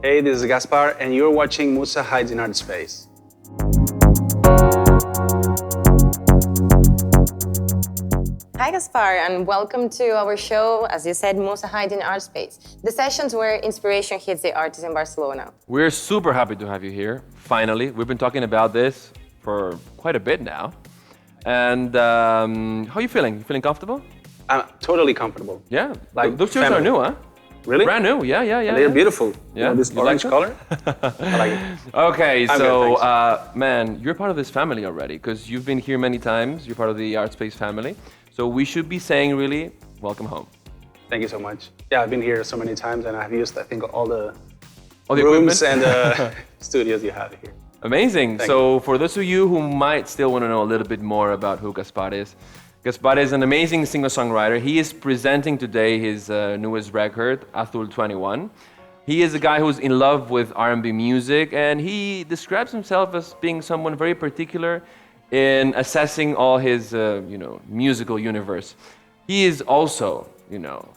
Hey, this is Gaspar, and you're watching Musa Hides in Artspace. Hi Gaspar, and welcome to our show, as you said, Musa Hides in Artspace. The sessions where inspiration hits the artists in Barcelona. We're super happy to have you here, finally. We've been talking about this for quite a bit now. And how are you feeling? You feeling comfortable? I'm totally comfortable. Yeah, Like those shirts are family. new, huh? Really? Brand new, yeah. They're beautiful. Yeah? This You orange like color. I like it. Okay, I'm so good, man, you're part of this family already because you've been here many times. You're part of the Artspace family. So we should be saying really, welcome home. Thank you so much. Yeah, I've been here so many times, and I've used, I think, all the equipment? rooms and studios you have here. Amazing. Thank So for those of you who might still want to know a little bit more about who Gaspar is an amazing singer-songwriter. He is presenting today his newest record, AZUL XXI. He is a guy who's in love with R&B music, and he describes himself as being someone very particular in assessing all his, musical universe. He is also,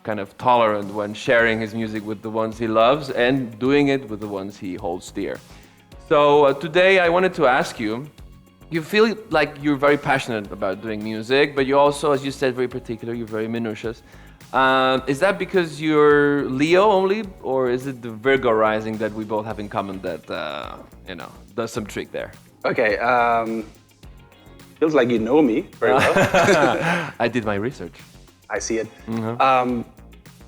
kind of tolerant when sharing his music with the ones he loves and doing it with the ones he holds dear. So today I wanted to ask you, you feel like you're very passionate about doing music, but you're also, as you said, very particular, you're very minutious. Is that because you're Leo only, or is it the Virgo rising that we both have in common that, does some trick there? Okay, feels like you know me very well. I did my research. I see it.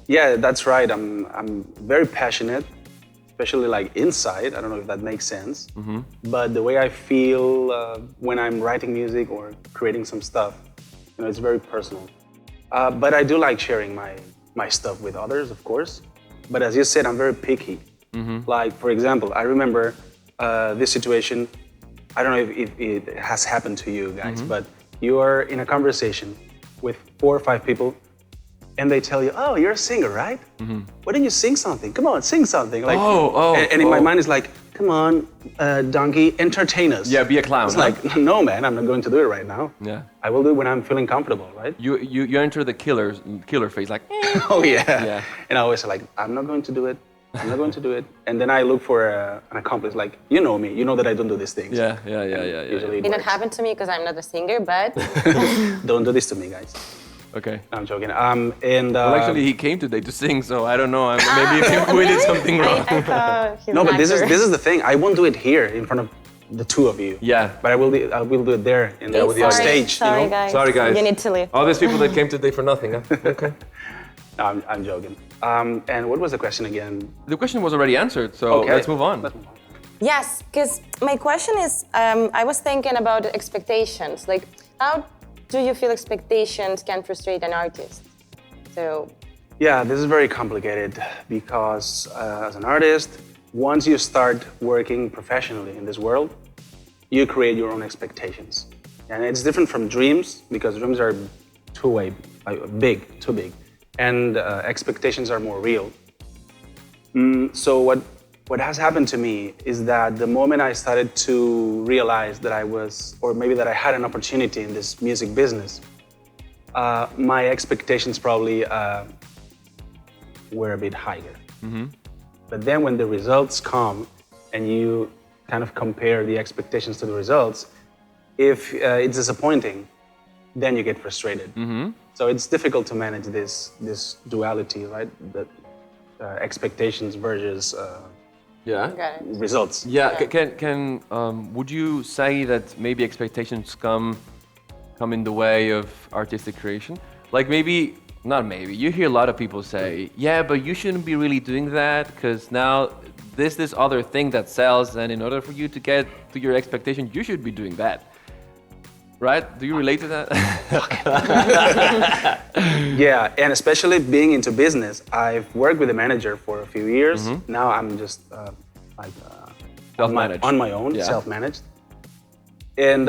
Yeah, that's right. I'm very passionate, especially like inside. I don't know if that makes sense. But the way I feel when I'm writing music or creating some stuff, it's very personal. But I do like sharing my stuff with others, of course. But as you said, I'm very picky. Like, for example, I remember this situation. I don't know if it has happened to you guys, but you are in a conversation with 4 or 5 people, and they tell you, "Oh, you're a singer, right? Why don't you sing something? Come on, sing something." Like, and in my mind, it's like, "Come on, donkey, entertain us." Yeah, be a clown. It's like, no, man, I'm not going to do it right now. Yeah. I will do it when I'm feeling comfortable, right? You enter the killer phase, like. Oh yeah. And I always say like, "I'm not going to do it. I'm not going to do it." And then I look for an accomplice, like, you know me, you know that I don't do these things. Yeah. Usually it Didn't works. happen to me because I'm not a singer, but Don't do this to me, guys. Okay. No, I'm joking. Well, actually, he came today to sing, so I don't know. Maybe we did something wrong. I thought he's No, an but this actor. is the thing. I won't do it here in front of the 2 of you. Yeah. But I will do it there in the Sorry, stage. Sorry, guys. Sorry, guys. You need to leave. All these people that came today for nothing, huh? Okay. No, I'm joking. And what was the question again? The question was already answered, so Okay. let's move on. Let's move on. Yes, because my question is, I was thinking about expectations. Like, how do you feel expectations can frustrate an artist? So, Yeah, this is very complicated because as an artist, once you start working professionally in this world, you create your own expectations. And it's different from dreams because dreams are too big. And expectations are more real. So what has happened to me is that the moment I started to realize that that I had an opportunity in this music business, my expectations probably were a bit higher. But then when the results come and you kind of compare the expectations to the results, if it's disappointing, then you get frustrated. So it's difficult to manage this duality, right? The expectations versus Yeah. got it. results. Yeah. Can would you say that maybe expectations come in the way of artistic creation? Like not maybe. You hear a lot of people say, "Yeah, but you shouldn't be really doing that because now this other thing that sells, and in order for you to get to your expectation, you should be doing that." Right? Do you relate to that? Yeah, and especially being into business, I've worked with a manager for a few years. Now I'm just Self-managed. on my own, Yeah. self-managed. And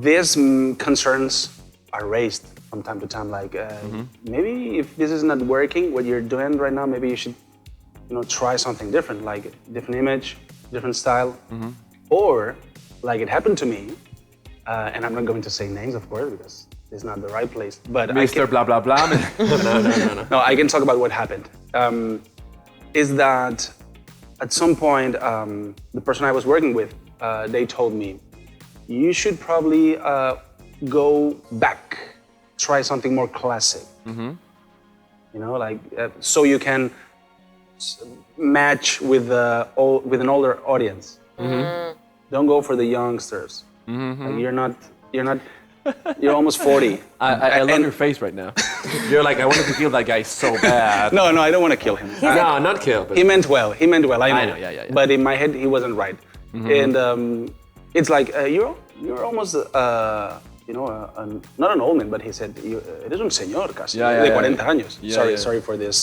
these concerns are raised from time to time, like maybe if this is not working, what you're doing right now, maybe you should try something different, like a different image, different style. Or like it happened to me, and I'm not going to say names, of course, because it's not the right place. But Mr. Blah blah blah. No. No, I can talk about what happened. Is that at some point, the person I was working with, they told me, you should probably go back, try something more classic. You know, like so you can match with with an older audience. Don't go for the youngsters. Like you're almost 40. I love your face right now. You're like, I wanted to kill that guy so bad. No, I don't want to kill him. No, not kill. But He meant well. I know. Yeah. But in my head, he wasn't right. And it's like you're almost not an old man, but he said eres un señor casi de 40 años. Sorry for this.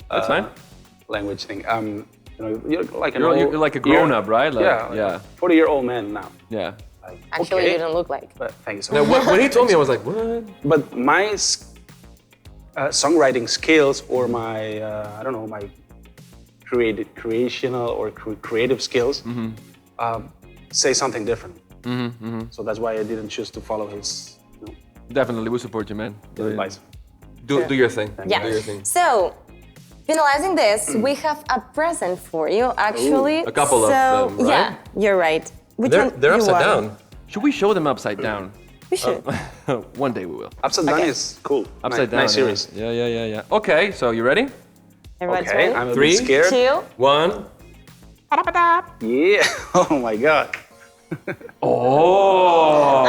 That's fine. Language thing. You're like You're like a grown up, right? Like, 40-year-old man now. Yeah. Like, Actually, you don't look like. But thank you so Now, much. when he told me, I was like, what? But my songwriting skills or my I don't know, my creational or creative skills say something different. So that's why I didn't choose to follow his Definitely, we support you, man. advice. Do your thing. Yeah. Do your thing. So, finalizing this, we have a present for you, actually. a couple of them, right? Yeah, you're right. Which one They're you upside want? down. Should we show them upside down? We should. One day we will. Upside down is cool. Upside down. Nice series. Yeah. Okay, so you ready? Everybody's Okay, ready? I'm a Three. bit scared. 2. 1. Yeah. Oh my God. Oh.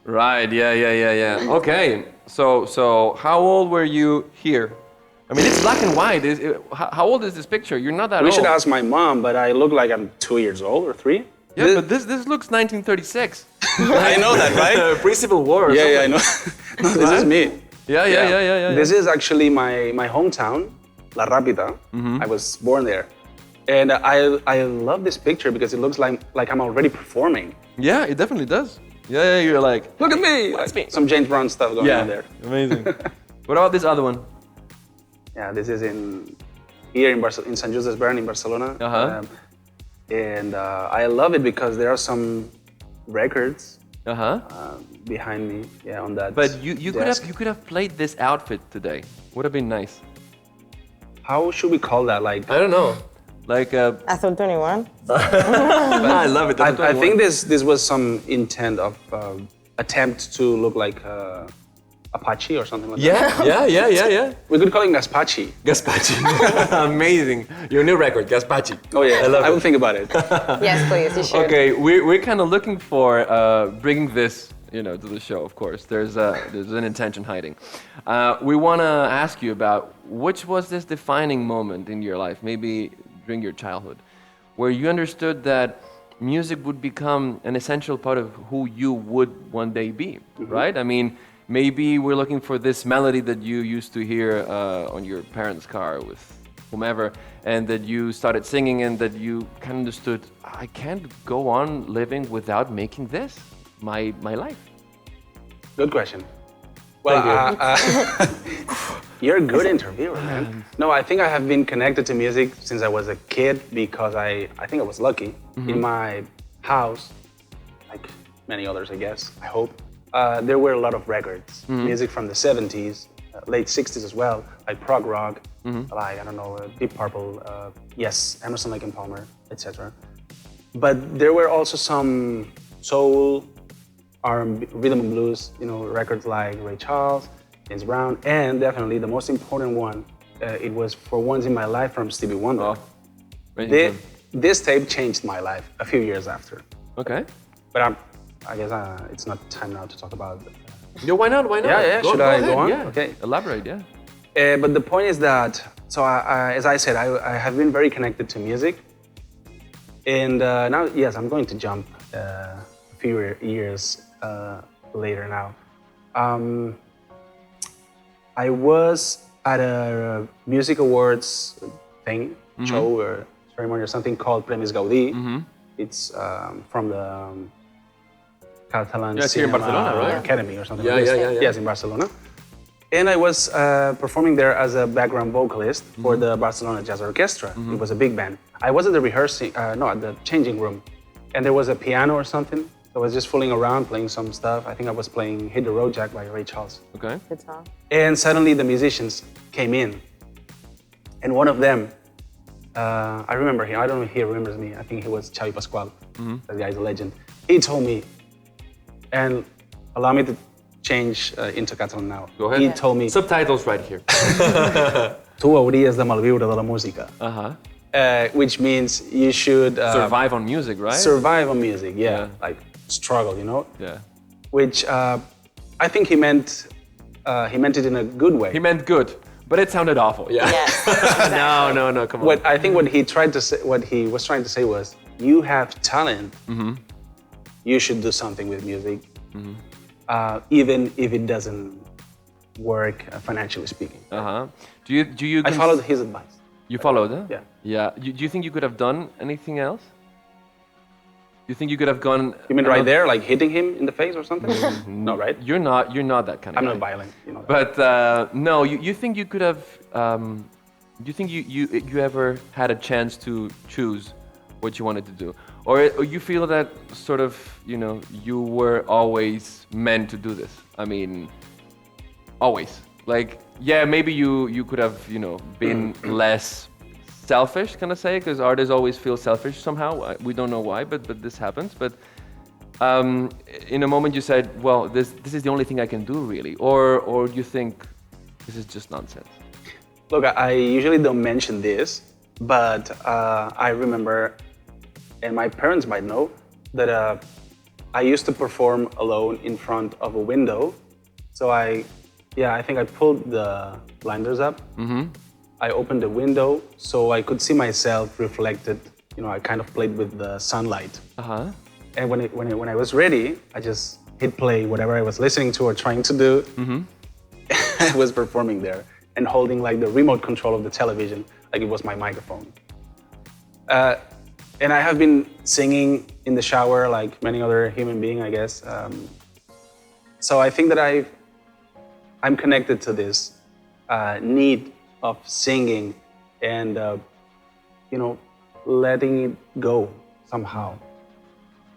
Right. Yeah. Okay. So how old were you here? I mean, it's black and white. How old is this picture? You're not that We old. should ask my mom, but I look like I'm 2 years old or 3. Yeah, but this looks 1936. I know that, right? Pre-Civil War. Or Yeah, I know. No, this is me. Yeah. This is actually my hometown, La Rápida. I was born there. And I love this picture because it looks like I'm already performing. Yeah, it definitely does. Yeah, you're like, Look at me! That's me. Some James Brown stuff going on there. Amazing. What about this other one? Yeah, this is here in San Joseph Bern in Barcelona. And I love it because there are some records behind me. Yeah, on that. But you desk. could have played this outfit today. Would have been nice. How should we call that? Like I don't know. Like AZUL 21. I love it. I think this was some intent of attempt to look like Apache or something like that. Yeah. We could call it Gaspachi. Gaspachi. Amazing. Your new record, Gaspachi. Oh yeah, I will it. think about it. Yes, please, you should. okay, we're kind of looking for bringing this, to the show. Of course, there's an intention hiding. We want to ask you about which was this defining moment in your life, maybe during your childhood, where you understood that music would become an essential part of who you would one day be, right? I mean, maybe we're looking for this melody that you used to hear on your parents' car with whomever, and that you started singing and that you kind of understood, I can't go on living without making this my life. Good question. Well, you're a good interviewer, man. No, I think I have been connected to music since I was a kid because I think I was lucky. In my house, like many others, I guess, I hope, there were a lot of records. Music from the 70s, late 60s as well, like prog rock, like, I don't know, Deep Purple, yes, Emerson, Lake and Palmer, etc. But there were also some soul, R&B, rhythm and blues, records like Ray Charles, James Brown, and definitely the most important one, it was For Once in My Life from Stevie Wonder. This tape changed my life a few years after. Okay. But I guess it's not time now to talk about it. Yeah, why not? Yeah, should I go on? Yeah. Okay. Elaborate, yeah. But the point is that, so as I said, I have been very connected to music. And now, yes, I'm going to jump a few years later now. I was at a music awards thing, show or ceremony or something called Premis Gaudí. It's from the Catalan Yeah, it's here in Cinema Barcelona, right? Academy or something Yeah, like this. yeah. Yes, in Barcelona. And I was performing there as a background vocalist for the Barcelona Jazz Orchestra. It was a big band. I was at the rehearsing, at the changing room. And there was a piano or something. So I was just fooling around, playing some stuff. I think I was playing Hit the Road Jack by Ray Charles. Okay. Good song. And suddenly the musicians came in. And one of them I remember him. I don't know if he remembers me. I think he was Xavi Pascual. That guy's a legend. He told me, and allow me to change into Catalan now. Go ahead. He told me, Subtitles right here. tu hauries de malviure de la música. Which means you should Survive on music, right? survive on music. Yeah, like struggle, you know. Yeah. Which I think he meant it in a good way. He meant good, but it sounded awful. Yeah. Yes. Exactly. No, come on. What I think what he was trying to say was, you have talent. You should do something with music, even if it doesn't work financially speaking. Do you? I followed his advice. You followed, huh? Yeah. Yeah. Do you think you could have done anything else? You think you could have gone? You mean right there, like hitting him in the face or something? No, right? You're not that kind of I'm guy. not violent, you know. That. But no, you think you could have? You think you ever had a chance to choose what you wanted to do, or you feel that sort of you were always meant to do this? I mean, always. Like, yeah, maybe you could have been less selfish, can I say? Because artists always feel selfish somehow. We don't know why, but this happens. But in a moment you said, well, this is the only thing I can do, really, or you think this is just nonsense? Look, I usually don't mention this, but I remember, and my parents might know, that I used to perform alone in front of a window. So I think I pulled the blinders up. I opened the window so I could see myself reflected. I kind of played with the sunlight. And when I was ready, I just hit play, whatever I was listening to or trying to do. I was performing there and holding like the remote control of the television, like it was my microphone. And I have been singing in the shower like many other human beings, I guess. So I think that I'm connected to this need of singing and letting it go somehow.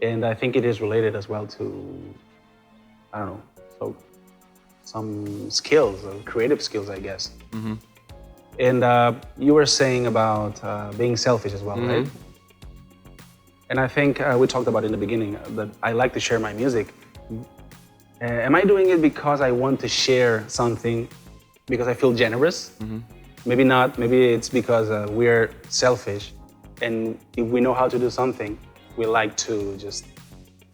And I think it is related as well to, I don't know, so some skills, creative skills, I guess. And you were saying about being selfish as well, right? And I think we talked about in the beginning that I like to share my music. Am I doing it because I want to share something, because I feel generous? Maybe not. Maybe it's because we're selfish, and if we know how to do something, we like to just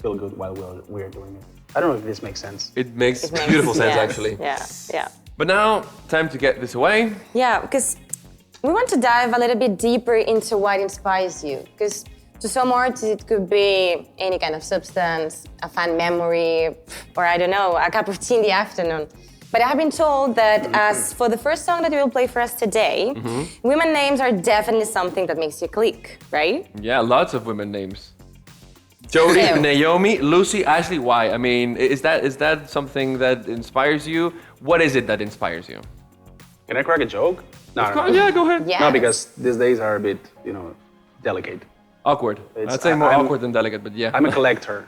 feel good while we're doing it. I don't know if this makes sense. It makes beautiful sense, actually. Yeah. But now, time to get this away. Yeah, because we want to dive a little bit deeper into what inspires you. Because to some artists, it could be any kind of substance, a fun memory, or I don't know, a cup of tea in the afternoon. But I have been told that as for the first song that you will play for us today, women names are definitely something that makes you click, right? Yeah, lots of women names. Jodie, Naomi, Lucy, Ashley. Why? I mean, is that something that inspires you? What is it that inspires you? Can I crack a joke? No. Yeah, go ahead. Yes. No, because these days are a bit, delicate. Awkward. I'd say more awkward than delicate, but yeah. I'm a collector.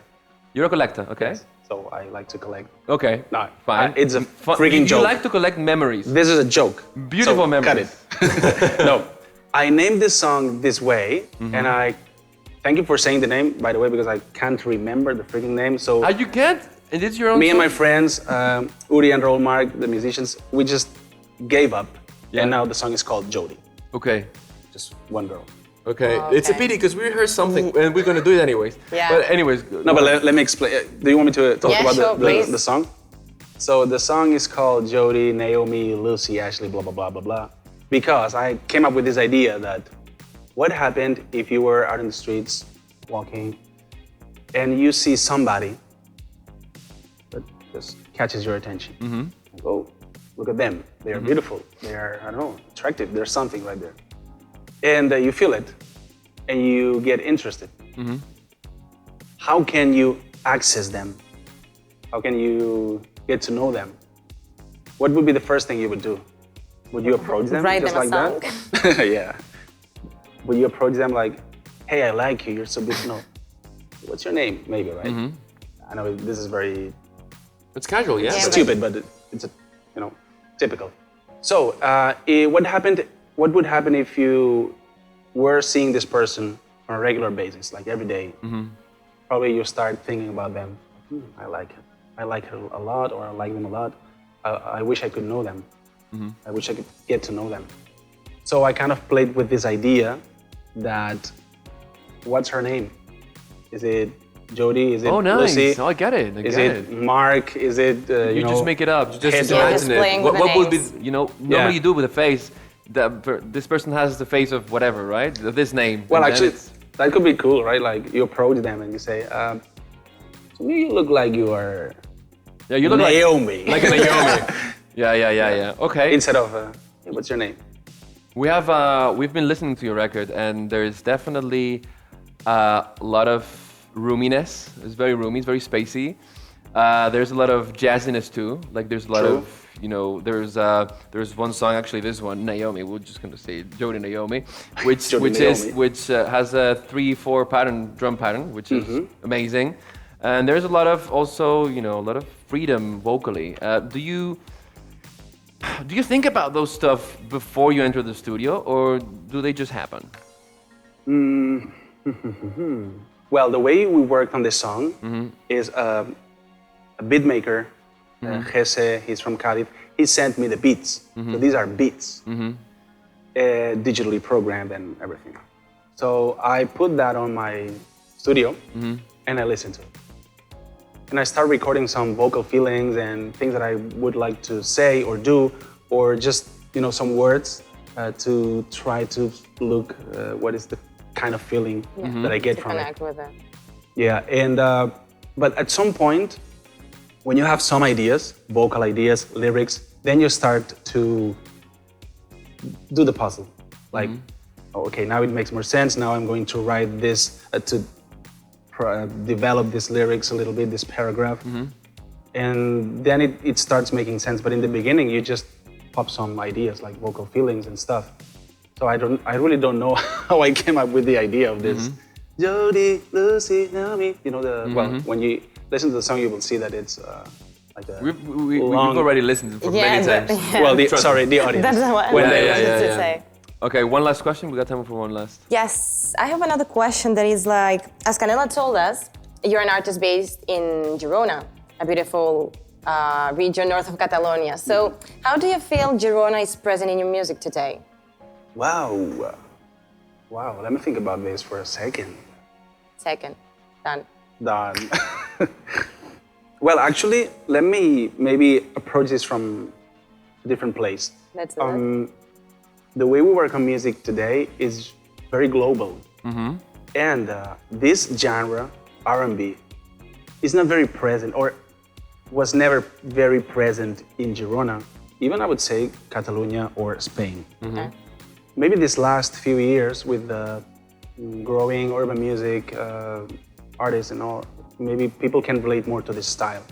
You're a collector, okay? So I like to collect. Okay. No, fine. It's a freaking joke. You like to collect memories. This is a joke. Beautiful so memories. Cut it. No, I named this song this way, and I thank you for saying the name, by the way, because I can't remember the freaking name. So You can't? And it's your own me song? and my friends, Uri and Raül-Marc, the musicians, we just gave up, and now the song is called Jodie. Okay. Just one girl. Okay. It's a pity because we rehearsed something and we're gonna do it anyways. Yeah. But anyways. No, but let me explain. Do you want me to talk about sure, the song? So the song is called Jodie, Naomi, Lucy, Ashley, blah, blah, blah, blah, blah. Because I came up with this idea that what happened if you were out in the streets walking and you see somebody that just catches your attention. Like, oh, look at them. They are beautiful. They are, I don't know, attractive. There's something right there. And you feel it and you get interested. How can you access them? How can you get to know them? What would be the first thing you would do? Would you approach them Write just them a like that? Yeah. Would you approach them like, hey, I like you, you're so beautiful. No. What's your name? Maybe, right? I know this is very It's casual, yeah. stupid, but it's typical. So, what would happen if you were seeing this person on a regular basis, like every day, probably you start thinking about them. I like it. I like her a lot, or I like them a lot. I wish I could know them. I wish I could get to know them. So I kind of played with this idea that, what's her name? Is it Jodie? Is it nice. Lucy? Oh, I get it. Is it Mark? Is it, You just make it up. Just Gese? imagine playing it. with the What would be, names. normally you do with a face. This person has the face of whatever, right? This name. Well, and then actually, it's- that could be cool, right? Like you approach them and you say, to me, you look like you are yeah, you look Naomi. like a Naomi. Yeah. Okay. Instead of, hey, what's your name? We've been listening to your record, and there's definitely a lot of roominess. It's very roomy. It's very spacey. There's a lot of jazziness too. Like there's a lot True. of there's one song, actually this one, Naomi. We're just gonna say Jodie Naomi, which Jodie Naomi. has a 3/4 drum pattern, which is amazing. And there's a lot of also a lot of freedom vocally. Do you think about those stuff before you enter the studio, or do they just happen? Well, the way we worked on this song is a beat maker, Gese, he's from Cadiz. He sent me the beats. So these are beats, digitally programmed and everything. So I put that on my studio and I listened to it. And I start recording some vocal feelings and things that I would like to say or do, or just some words to try to look what is the kind of feeling that I get To from it. connect with it. Yeah, and but at some point, when you have some ideas, vocal ideas, lyrics, then you start to do the puzzle. Like, okay, now it makes more sense. Now I'm going to write this to develop these lyrics a little bit, this paragraph, and then it starts making sense. But in the beginning, you just pop some ideas like vocal feelings and stuff. So I really don't know how I came up with the idea of this. Jodie, Lucy, Naomi. Well, when you listen to the song, you will see that it's like a We've long. already listened to it many times. Well, the audience. That's what I When wanted they- to say. Okay, one last question. We got time for one last. Yes, I have another question that is like, as Canela told us, you're an artist based in Girona, a beautiful region north of Catalonia. So how do you feel Girona is present in your music today? Wow, let me think about this for a second. Second, done. Done. Well, actually, let me maybe approach this from a different place. Let's do it. The way we work on music today is very global. And this genre, R&B, is not very present, or was never very present in Girona, even I would say Catalonia or Spain. Okay. Maybe these last few years with the growing urban music artists and all, maybe people can relate more to this style.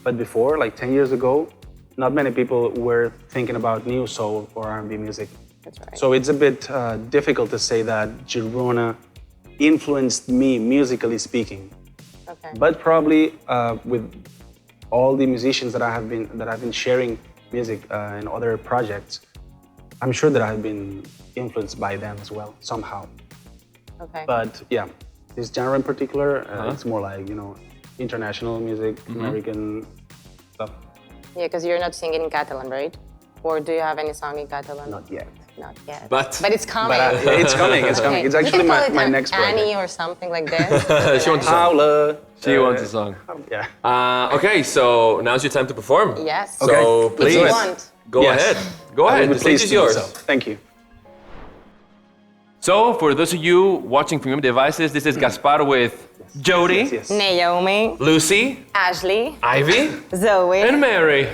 But before, like 10 years ago, not many people were thinking about new soul or R&B music. That's right. So it's a bit difficult to say that Girona influenced me musically speaking. Okay. But probably with all the musicians that I've been sharing music in other projects, I'm sure that I've been influenced by them as well somehow. Okay. But yeah, this genre in particular, it's more like international music, American stuff. Yeah, because you're not singing in Catalan, right? Or do you have any song in Catalan? Not yet. Not yet. But it's coming. But it's coming. It's coming. Okay. It's actually You can call my it next project. Annie or something like this. she wants a song. Paula. She wants a song. Yeah. Okay, so now's your time to perform. Yes. So Okay. please, If you want. go Yes. ahead. Go I ahead. will The be stage pleased is to do yours. so. Thank you. So, for those of you watching from your devices, this is Gaspar with Jodie, Yes. Naomi, Lucy, Ashley, Ivy, Zoe. and Mary.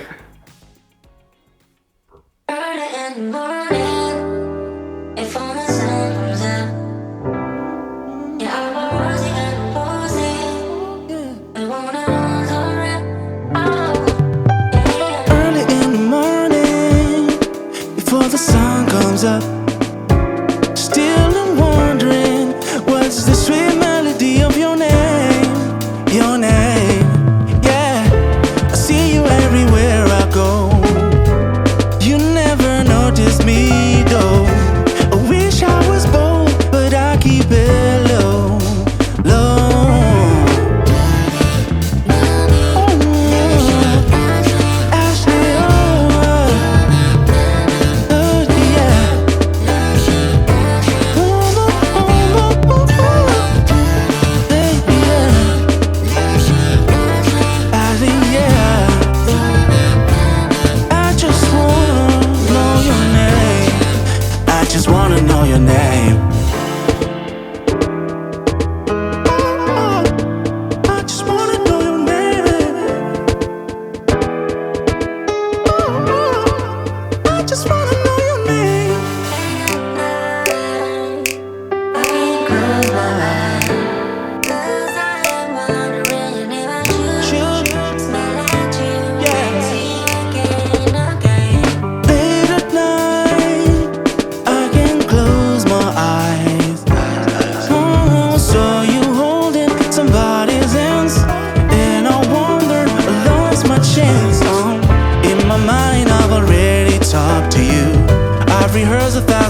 Early in the morning, before the sun comes up. Yeah, I'm a rosy and a posy. We wanna hold on it. Early in the morning, before the sun comes up, still I'm wondering, what's the sweet melody of your name? Your name, yeah. I see you everywhere I go. You never notice me.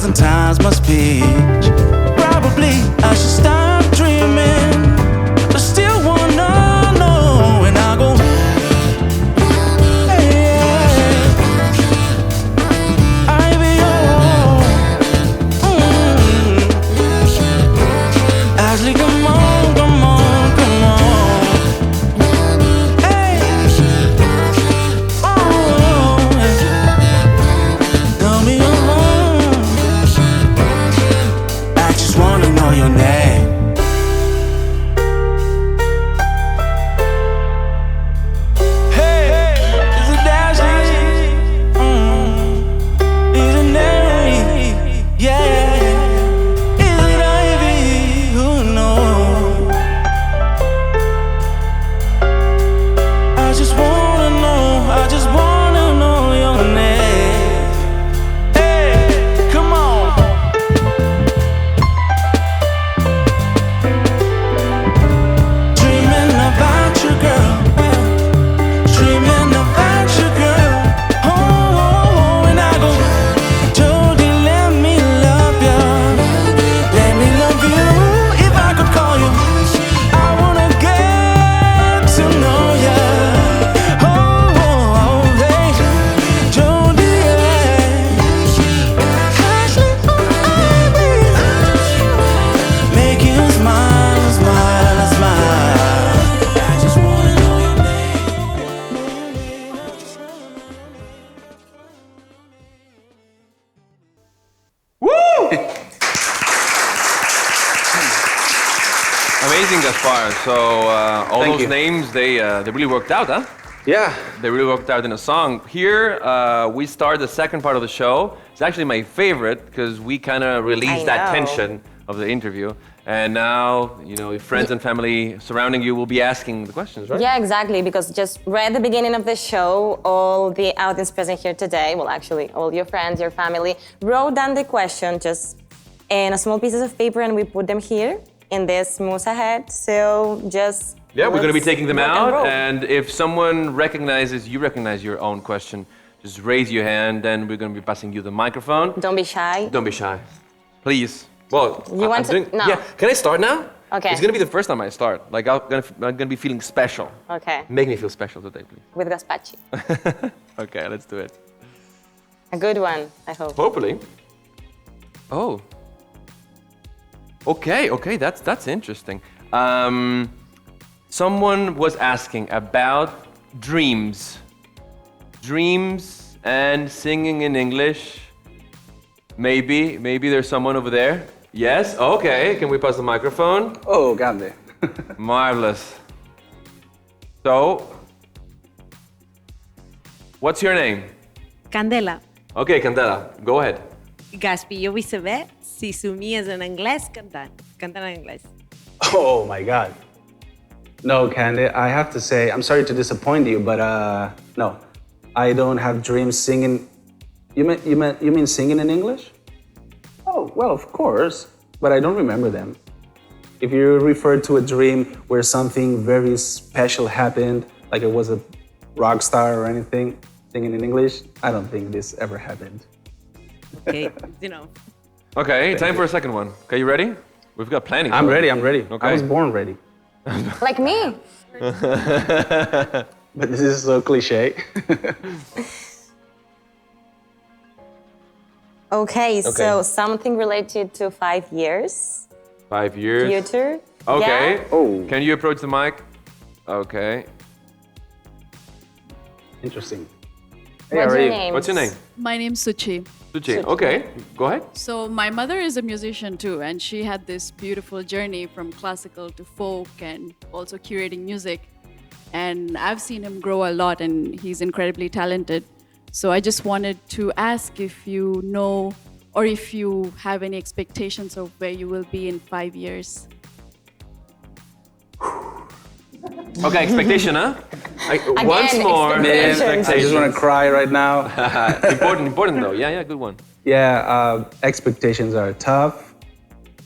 1,000 times my speech. Probably I should stop dreaming, but still wanna know. And I go, hey, I be Ashley, come on, come on, come on. Hey, oh, tell me alone. I just wanna know your name. Hey, is it Ashley? Is it Nate? Yeah. Is it Ivy? Who knows? I just wanna know your name. Hey, come on. Dreaming about you, girl. Dreaming about you, girl. Oh, and I go, Jodie, let me love you. Let me love you. If I could call you, I wanna get to know ya. Oh, hey, Jodie, Ashley, make you smile, smile, smile. I just wanna know your name. Amazing, Gaspar. So all Thank those you. names, they really worked out, huh? Yeah. They really worked out in a song. Here, we start the second part of the show. It's actually my favorite because we kind of released that know. tension of the interview. And now, if friends and family surrounding you will be asking the questions, right? Yeah, exactly, because just right at the beginning of the show, all the audience present here today, well, actually, all your friends, your family, wrote down the question just in a small pieces of paper, and we put them here in this Musa head. So just Yeah, we're going to be let's taking them rock and out. roll. And if someone you recognize your own question, just raise your hand, then we're going to be passing you the microphone. Don't be shy. Don't be shy. Please. Well, You want to- no. Yeah, can I start now? Okay. It's going to be the first time I start. Like, I'm going to be feeling special. Okay, Make me feel special today, please. with Gaspachi. Okay, let's do it. A good one, I hope. Hopefully. Oh. Okay, that's interesting. Someone was asking about dreams. Dreams and singing in English. Maybe there's someone over there. Yes, okay, can we pass the microphone? Oh, grande. Marvelous. So, what's your name? Candela. Okay, Candela, go ahead. Gaspi, jo vull saber si somies en anglès cantant en anglès. Oh my God. No, Candy, I have to say, I'm sorry to disappoint you, but no, I don't have dreams singing. You mean singing in English? Oh, well, of course, but I don't remember them. If you refer to a dream where something very special happened, like it was a rock star or anything, singing in English, I don't think this ever happened. Okay, Okay, time for a second one. Okay, you ready? We've got plenty. I'm ready. Okay. I was born ready. Like me. But this is so cliche. Okay, so something related to 5 years. 5 years. Future. Okay. Yeah? Oh, Can you approach the mic? Okay. interesting. What's Hey, how are your you? name? What's your name? My name's Suchi. Suchi. Okay, go ahead. So my mother is a musician too, and she had this beautiful journey from classical to folk and also curating music. And I've seen him grow a lot, and he's incredibly talented. So I just wanted to ask if you know or if you have any expectations of where you will be in 5 years. Okay, expectation, huh? Once more. expectations. I just want to cry right now. Important though. Yeah, good one. Yeah, expectations are tough,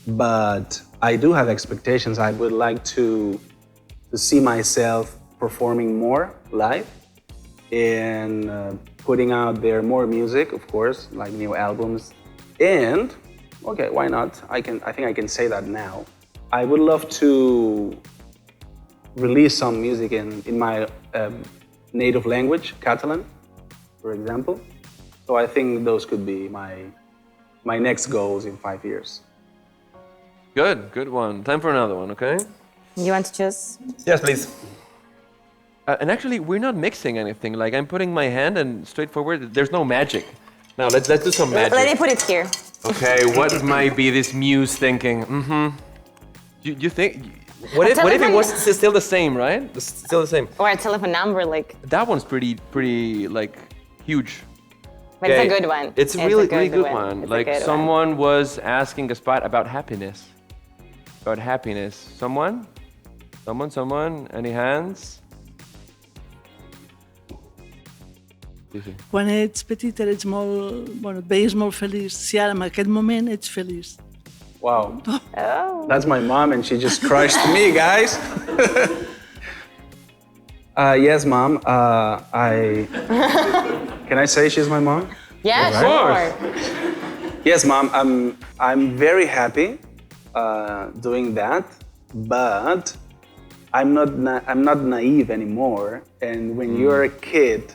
but I do have expectations. I would like to see myself performing more live and putting out there more music, of course, like new albums, And, okay, why not? I think I can say that now. I would love to release some music in my native language, Catalan, for example. So I think those could be my next goals in 5 years. Good one. Time for another one, okay? You want to choose? Yes, please. And actually, we're not mixing anything. Like, I'm putting my hand and straightforward. There's no magic. Now, let's do some magic. Let me put it here. Okay, what might be this muse thinking? You think? What if it was still the same, right? It's still the same. Or a telephone number, like. That one's pretty like huge. But it's a good one. It's a really good one. It's Like someone was asking Gaspar about happiness. About happiness. Someone? Any hands? Quan ets petit eres molt... Bueno, et veies molt feliç. Si ara, en aquest moment, ets feliç. Wow. Oh. That's my mom, and she just crushed me, guys. Yes, Mom. Can I say she's my mom? Yeah, Right. sure. Yes, Mom. I'm very happy doing that, but I'm not naive anymore. And when you're a kid,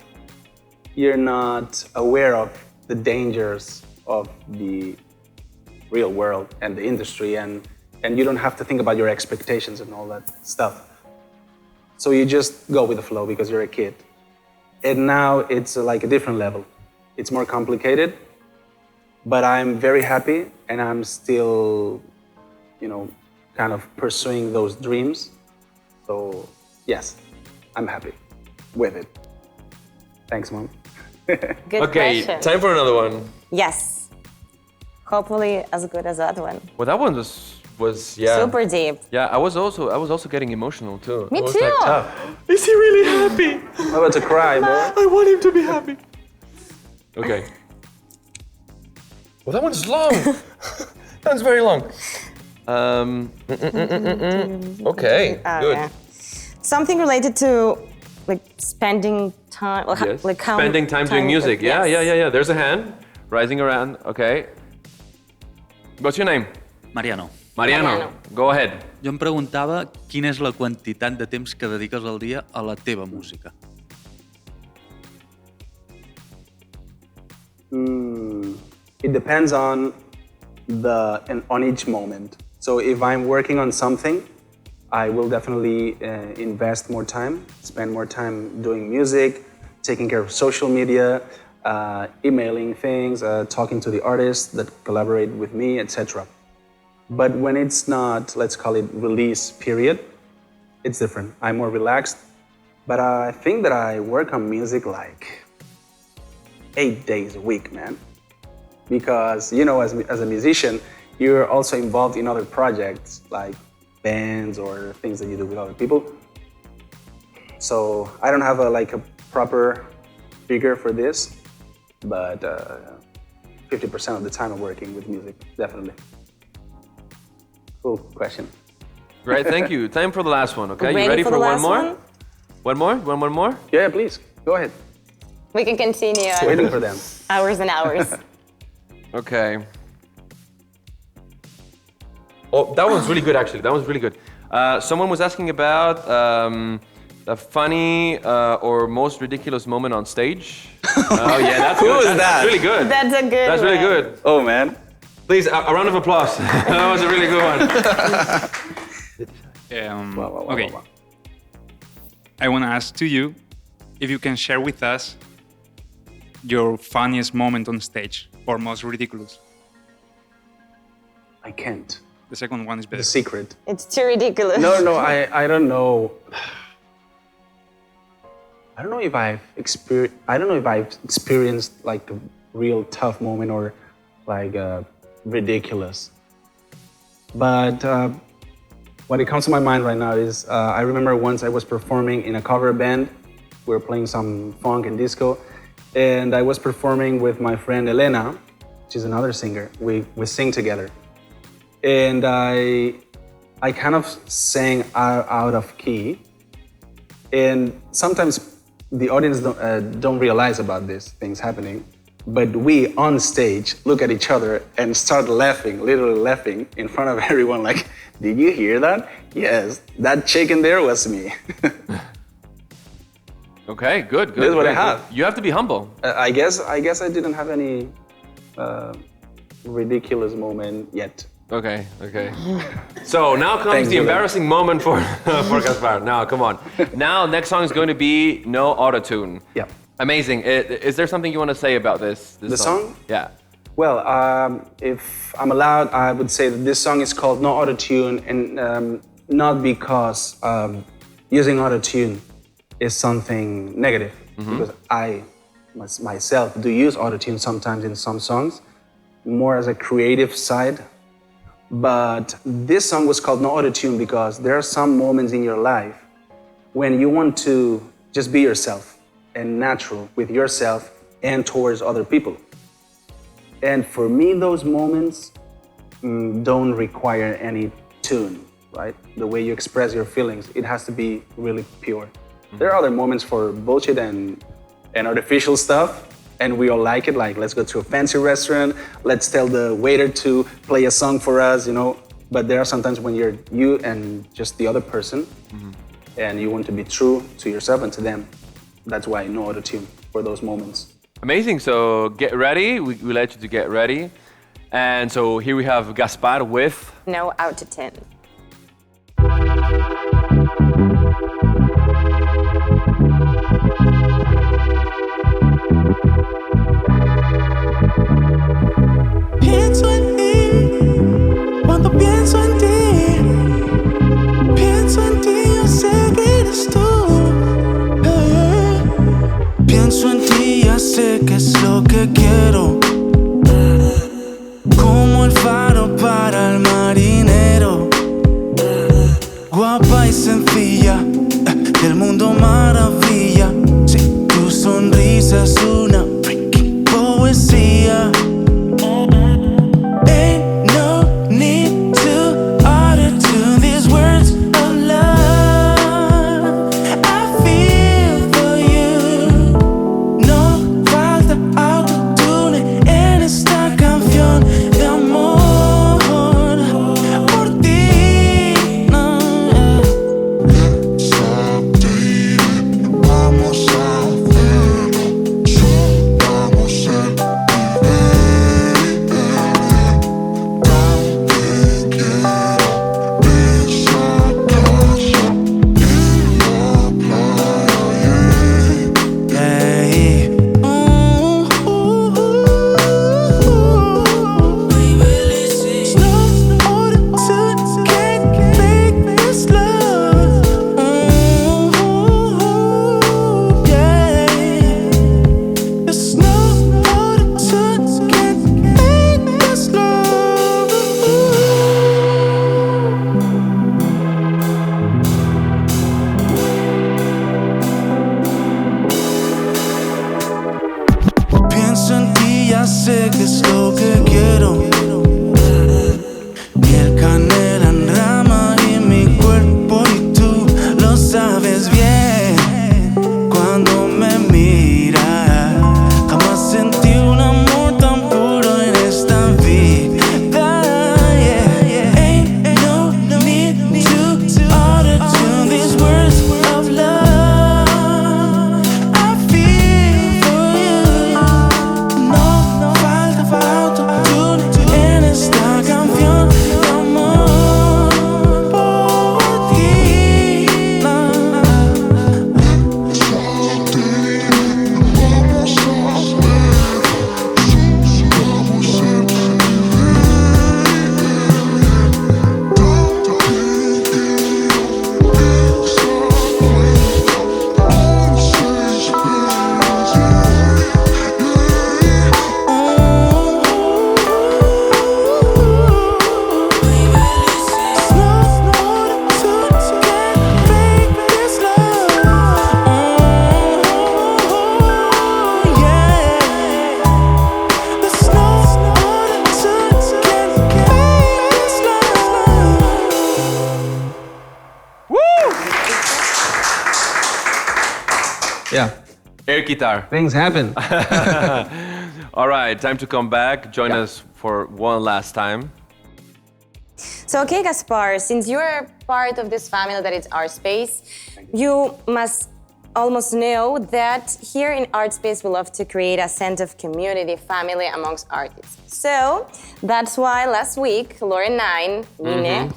you're not aware of the dangers of the real world and the industry, and you don't have to think about your expectations and all that stuff. So you just go with the flow because you're a kid. And now it's like a different level. It's more complicated, but I'm very happy, and I'm still, kind of pursuing those dreams. So yes, I'm happy with it. Thanks, Mom. Good Okay, question. time for another one. Yes. Hopefully as good as that one. Well, that one was yeah. Super deep. Yeah, I was also getting emotional too. Me I was too. Like, is he really happy? I'm about to cry, boy. I want him to be happy. Okay. Well, that one's long. That one's very long. Okay, good. Yeah. Something related to like spending time, Yes. like how Spending time doing music. Yes. Yeah. There's a hand rising around. Okay. What's your name? Mariano, Mariano. Go ahead. jo em preguntava quina és la quantitat de temps que dediques al dia a la teva música. It depends on each moment. So if I'm working on something, I will definitely invest more time, spend more time doing music, taking care of social media, emailing things, talking to the artists that collaborate with me, etc. But when it's not, let's call it release period, it's different. I'm more relaxed, but I think that I work on music like 8 days a week, man. Because, as a musician, you're also involved in other projects like bands or things that you do with other people. So I don't have a proper figure for this, but 50% of the time I'm working with music, definitely. Cool question. Great, thank you. Time for the last one, okay? You Ready ready for for the one last more? one? One more? One more? Yeah, please, go ahead. We can continue Waiting for them. hours and hours. Okay. Oh, that one's really good, actually. That one's really good. Someone was asking about the funny or most ridiculous moment on stage. Oh, yeah, that's Who good. is That's that? really good. That's a good That's really one. good. Oh, man. Please, a round of applause. That was a really good one. Okay. I want to ask to you if you can share with us your funniest moment on stage or most ridiculous. I can't. The second one is better. The secret. It's too ridiculous. No, I don't know. I don't know if I've experienced like a real tough moment or like ridiculous. But what it comes to my mind right now is I remember once I was performing in a cover band. We were playing some funk and disco, and I was performing with my friend Elena. She's another singer. We sing together, and I kind of sang out of key, and sometimes the audience don't realize about these things happening. But we on stage look at each other and start laughing, literally laughing in front of everyone. Like, did you hear that? Yes, that chicken there was me. Okay, good. This is what I good. have. You have to be humble. I guess I didn't have any ridiculous moment yet. Okay. So now comes the embarrassing moment for Gaspar. Now, come on. Now, next song is going to be No Auto-Tune. Yeah. Amazing. Is there something you want to say about this The song? Yeah. Well, if I'm allowed, I would say that this song is called No Auto-Tune, and not because using auto-tune is something negative, because I myself do use auto-tune sometimes in some songs, more as a creative side. But this song was called No Auto-Tune because there are some moments in your life when you want to just be yourself and natural with yourself and towards other people. And for me, those moments don't require any tune, right? The way you express your feelings, it has to be really pure. There are other moments for bullshit and artificial stuff, and we all like it, like let's go to a fancy restaurant, let's tell the waiter to play a song for us, you know. But there are sometimes when you're you and just the other person, and you want to be true to yourself and to them. That's why no auto-tune for those moments. Amazing. So get ready. We let you to get ready. And so here we have Gaspar with No AUTOTUNE. Pienso en ti, cuando pienso en ti, yo sé que eres tú. Pienso en ti, ya sé que es lo que quiero. Como el faro para el marinero. Guapa y sencilla, del mundo maravilla. Sí, tu sonrisa es una freaking poesía. Ain't no need to auto-tune these words of love. I feel for you. No falta autotune en esta canción de amor por ti. No. Vamos a hacerlo, soltamos el Pienso en ti, ya sé que es lo que quiero. Miel, canela en rama y mi cuerpo y tú lo sabes bien. Cuando me miras, jamás sentí un amor tan puro en esta vida. Yeah. Ain't no need to auto-tune these words of love. I feel for you. No falta autotune en esta canción de amor por ti. Yeah. Air guitar. Things happen. All right, time to come back. Join us for one last time. So, okay, Gaspar, since you're part of this family that is Artspace, you must almost know that here in Artspace we love to create a sense of community, family amongst artists. So that's why last week, Lauren 9, Nine,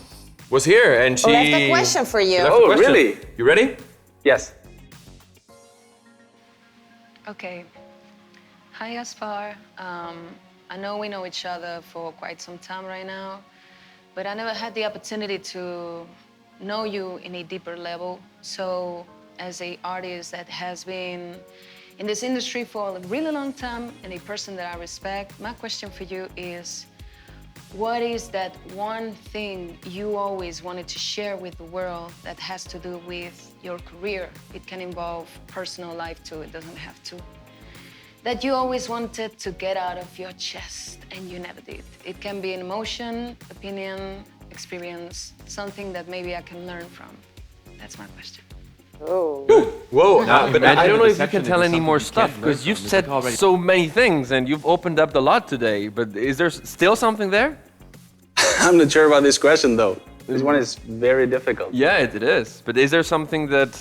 Was here and she left a question for you. Oh, really? You ready? Yes. Okay. Hi, Gaspar. I know we know each other for quite some time right now, but I never had the opportunity to know you in a deeper level. So, as an artist that has been in this industry for a really long time and a person that I respect, my question for you is, what is that one thing you always wanted to share with the world that has to do with your career? It can involve personal life too, it doesn't have to. That you always wanted to get out of your chest and you never did. It can be an emotion, opinion, experience, something that maybe I can learn from. That's my question. Oh. Whoa, but imagine I don't know the if you can deception tell if any it's more something you stuff can't because learn you've from. said It's like already- so many things and you've opened up a lot today. But is there still something there? I'm not sure about this question though. This one is very difficult. Yeah, it is. But is there something that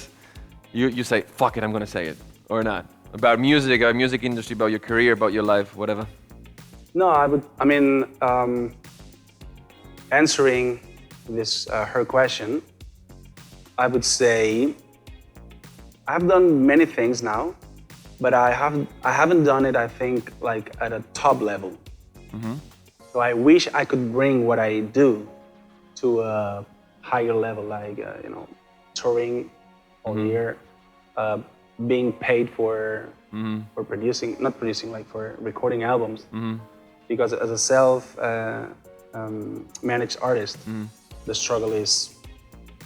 you say, fuck it, I'm gonna say it, or not? About music, about music industry, about your career, about your life, whatever. No, answering this her question, I would say I've done many things now, but I haven't done it, I think, like at a top level. So I wish I could bring what I do to a higher level, like touring all year, being paid for producing, not producing, like for recording albums. Because as a self-managed artist, the struggle is.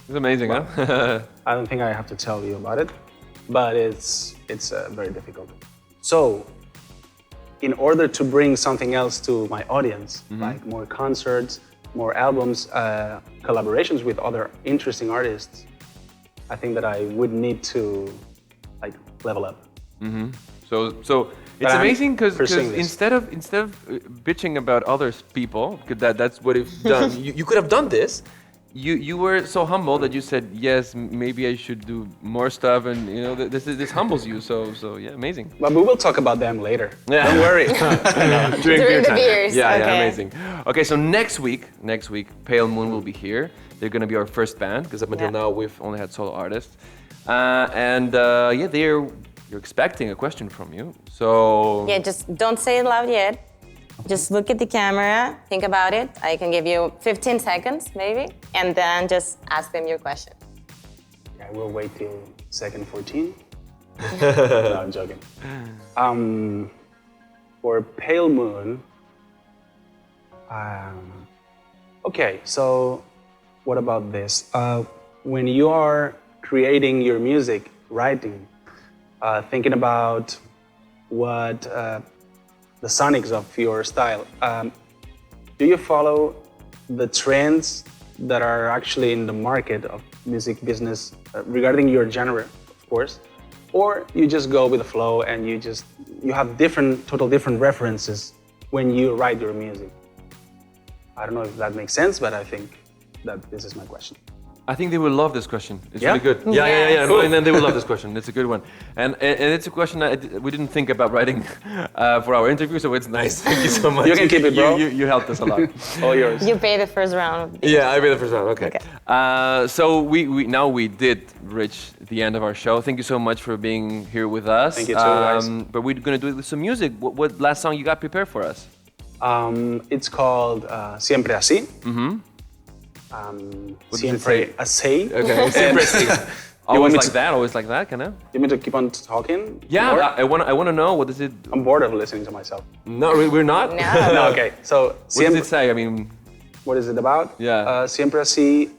It's amazing, huh? I don't think I have to tell you about it, but it's very difficult. So, in order to bring something else to my audience, like more concerts, more albums, collaborations with other interesting artists, I think that I would need to like level up. So it's amazing because instead of bitching about other people, because that's what you've done. you could have done this. You were so humble that you said yes. Maybe I should do more stuff, and this humbles you. So yeah, amazing. But we will talk about them later. Yeah. Don't worry. During the beers. Yeah, okay. amazing. Okay, so next week, Pale Moon will be here. They're gonna be our first band because up until now we've only had solo artists, you're expecting a question from you. So Yeah, just don't say it loud yet. Just look at the camera, think about it. I can give you 15 seconds, maybe, and then just ask them your question. I will wait till second 14. No, I'm joking. For Pale Moon, okay, so what about this? When you are creating your music, writing, thinking about what the sonics of your style, do you follow the trends that are actually in the market of music business regarding your genre, of course, or you just go with the flow and you have total different references when you write your music? I don't know if that makes sense, but I think that this is my question. I think they will love this question. It's Yeah? really good. Yeah. Cool. And then they will love this question. It's a good one. And it's a question that we didn't think about writing for our interview, so it's nice. Thank you so much. You can keep it, bro. You helped us a lot. All yours. You pay the first round. Yeah, I read the first round. Okay. So we did reach the end of our show. Thank you so much for being here with us. Thank you too, guys. But we're gonna do it with some music. What last song you got prepared for us? It's called Siempre Así. Siempre Así. Okay. Siempre Así. Always like that, can I? You mean to keep on talking? Yeah, more? I want to know, what is it? I'm bored of listening to myself. No, we're not? No, okay. So, what does it say? I mean, what is it about? Yeah. Siempre Así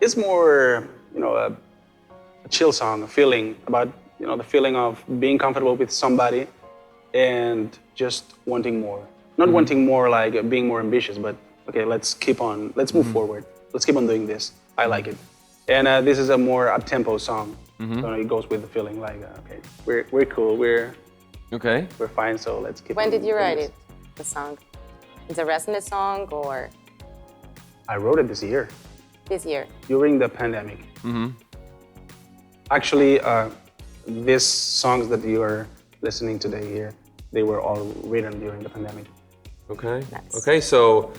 is more, a chill song, a feeling about, the feeling of being comfortable with somebody and just wanting more. Not wanting more like being more ambitious, but okay, let's move forward. Let's keep on doing this. I like it. And this is a more up-tempo song. So it goes with the feeling like, okay, we're cool, we're Okay. We're fine, so let's keep. When did you write doing it, the song? Is it a recent song or this. I wrote it this year this year? during the pandemic. Mm-hmm. Actually, these songs that you are listening today here, they were all written during the pandemic. Okay. Nice. Okay, so,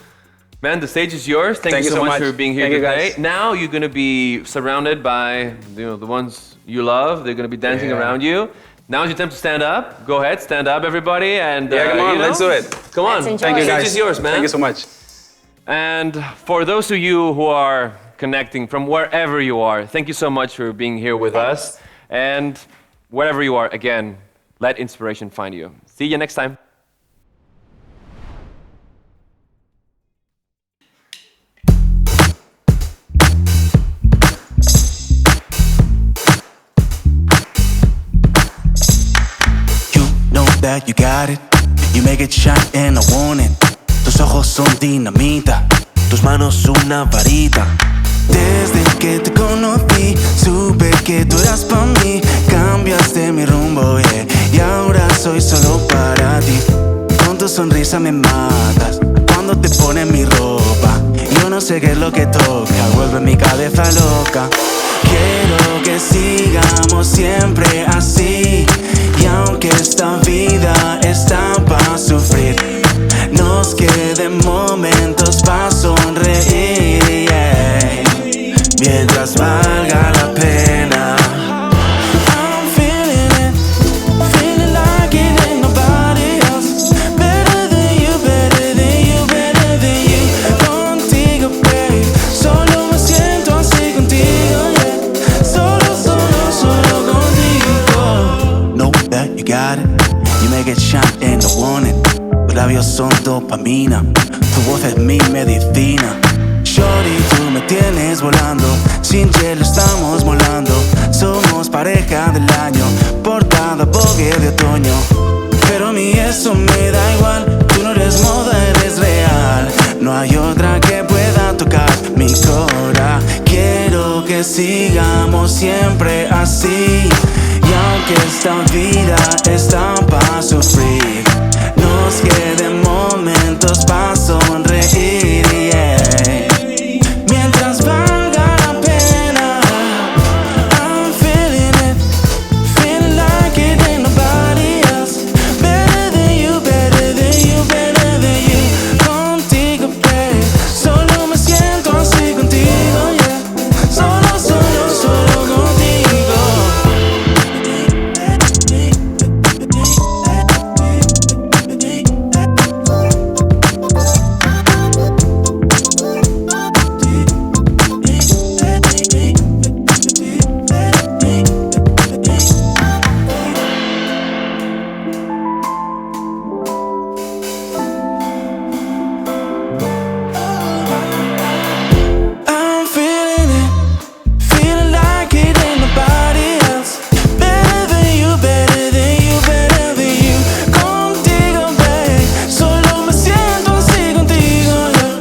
man, the stage is yours. Thank you so much for being here Thank you, today. guys. Now you're gonna be surrounded by the ones you love. They're gonna be dancing around you. Now is your time to stand up. Go ahead, stand up, everybody, and Come on, let's do it. Come on. Let's enjoy Thank you, it. The guys. stage is yours, man. Thank you so much. And for those of you who are connecting from wherever you are, thank you so much for being here with us. And wherever you are, again, let inspiration find you. See you next time. You know that you got it. You make it shine and I want it. Tus ojos son dinamita, tus manos una varita. Desde que te conocí, supe que tú eras para mí. Cambiaste mi rumbo, yeah, y ahora soy solo para ti. Con tu sonrisa me matas, cuando te pones mi ropa. Yo no sé qué es lo que toca, vuelve mi cabeza loca. Quiero que sigamos siempre así. Y aunque esta vida está para sufrir, nos queden momentos para sonreír, yeah, mientras valga la pena. I'm feeling it, feeling like it ain't nobody else. Better than you, better than you, better than you. Contigo, babe, solo me siento así contigo, yeah. Solo contigo. Know that you got it, you make it shine and I want it. Tus labios son dopamina, tu voz es mi medicina. Jodie, tú me tienes volando, sin hielo estamos volando. Somos pareja del año, por cada bogue de otoño. Pero a mí eso me da igual, tú no eres moda, eres real. No hay otra que pueda tocar mi cora. Quiero que sigamos siempre así. Y aunque esta vida está para sufrir, nos queden momentos para sonreír, yeah, mientras valga la pena. I'm feeling it, feeling like it ain't nobody else. Better than you, better than you, better than you. Contigo, babe, solo me siento así contigo, yeah. Solo contigo. I'm feeling it, feeling like it ain't nobody else. Better than you, better than you, better than you. Contigo, babe, solo me siento así contigo, yeah.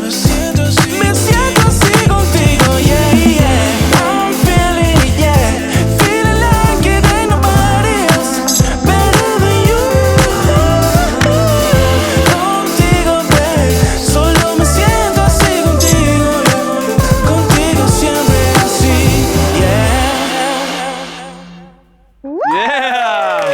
Me siento así contigo, yeah, yeah. I'm feeling it, yeah, feeling like it ain't nobody else. Better than you. Contigo, babe, solo me siento así contigo, yeah. Contigo siempre así, yeah. Yeah!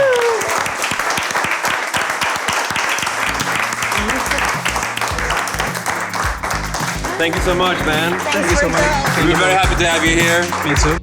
Thank you so much, man. Thank you so much. We're very happy to have you here. Me too.